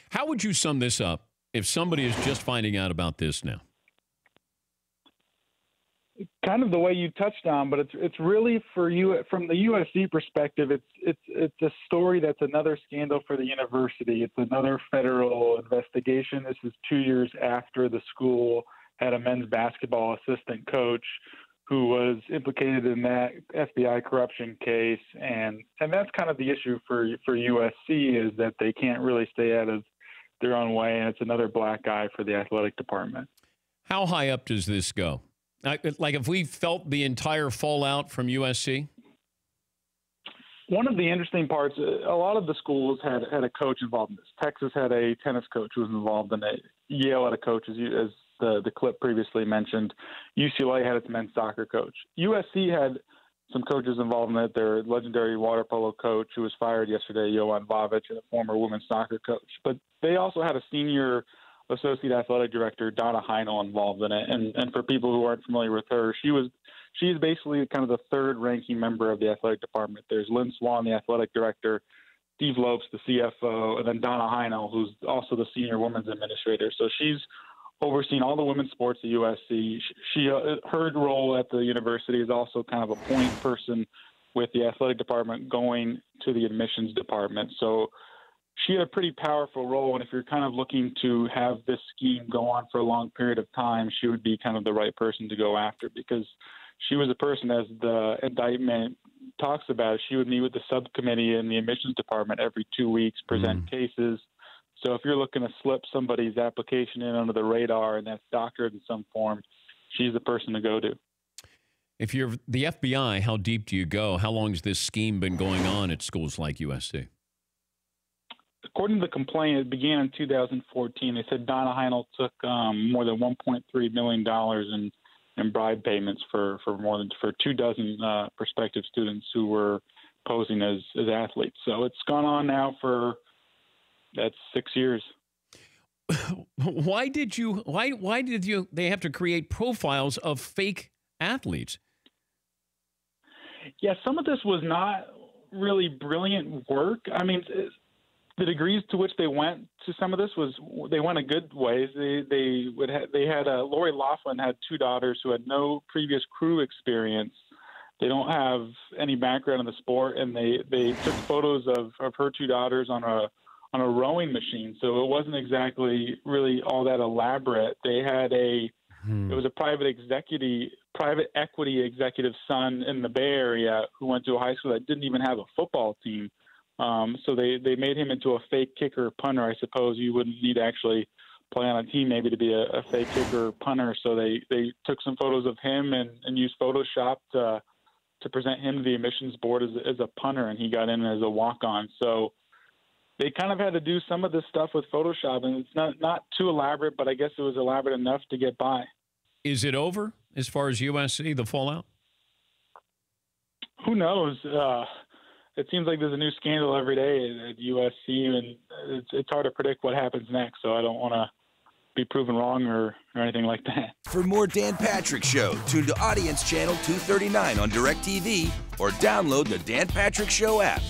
How would you sum this up if somebody is just finding out about this now? Kind of the way you touched on, but it's really for you from the USC perspective. It's a story that's another scandal for the university. It's another federal investigation. This is 2 years after the school had a men's basketball assistant coach who was implicated in that FBI corruption case, and that's kind of the issue for USC is that they can't really stay out of their own way, and it's another black eye for the athletic department. How high up does this go? Like if we felt the entire fallout from USC? One of the interesting parts, a lot of the schools had a coach involved in this. Texas had a tennis coach who was involved in it. Yale had a coach, as the clip previously mentioned. UCLA had its men's soccer coach. USC had some coaches involved in it. Their legendary water polo coach who was fired yesterday, Jovan Vavic, and a former women's soccer coach. But they also had a senior associate athletic director, Donna Heinel, involved in it. And for people who aren't familiar with her, she is basically kind of the third-ranking member of the athletic department. There's Lynn Swan, the athletic director, Steve Lopes, the CFO, and then Donna Heinel, who's also the senior women's administrator. So she's overseeing all the women's sports at USC. Her role at the university is also kind of a point person with the athletic department going to the admissions department. So she had a pretty powerful role, and if you're kind of looking to have this scheme go on for a long period of time, she would be kind of the right person to go after because she was a person, as the indictment talks about, she would meet with the subcommittee in the admissions department every 2 weeks, present cases. So if you're looking to slip somebody's application in under the radar and that's doctored in some form, she's the person to go to. If you're the FBI, how deep do you go? How long has this scheme been going on at schools like USC? According to the complaint, it began in 2014. They said Donna Heinel took more than $1.3 million in bribe payments for 24 prospective students who were posing as athletes. So it's gone on now for that's 6 years. Why did they have to create profiles of fake athletes? Yeah, some of this was not really brilliant work. I mean, the degrees to which they went to some of this they went a good ways. Lori Laughlin had two daughters who had no previous crew experience. They don't have any background in the sport, and they took photos of her two daughters on a rowing machine. So it wasn't exactly really all that elaborate. They had it was a private equity executive son in the Bay Area who went to a high school that didn't even have a football team. So they made him into a fake kicker punter. I suppose you wouldn't need to actually play on a team maybe to be a fake kicker punter. So they took some photos of him and used Photoshop to present him to the admissions board as a punter, and he got in as a walk-on. So they kind of had to do some of this stuff with Photoshop, and it's not too elaborate, but I guess it was elaborate enough to get by. Is it over as far as USC, the fallout? Who knows? It seems like there's a new scandal every day at USC, and it's hard to predict what happens next, so I don't want to be proven wrong or anything like that. For more Dan Patrick Show, tune to Audience Channel 239 on DirecTV or download the Dan Patrick Show app.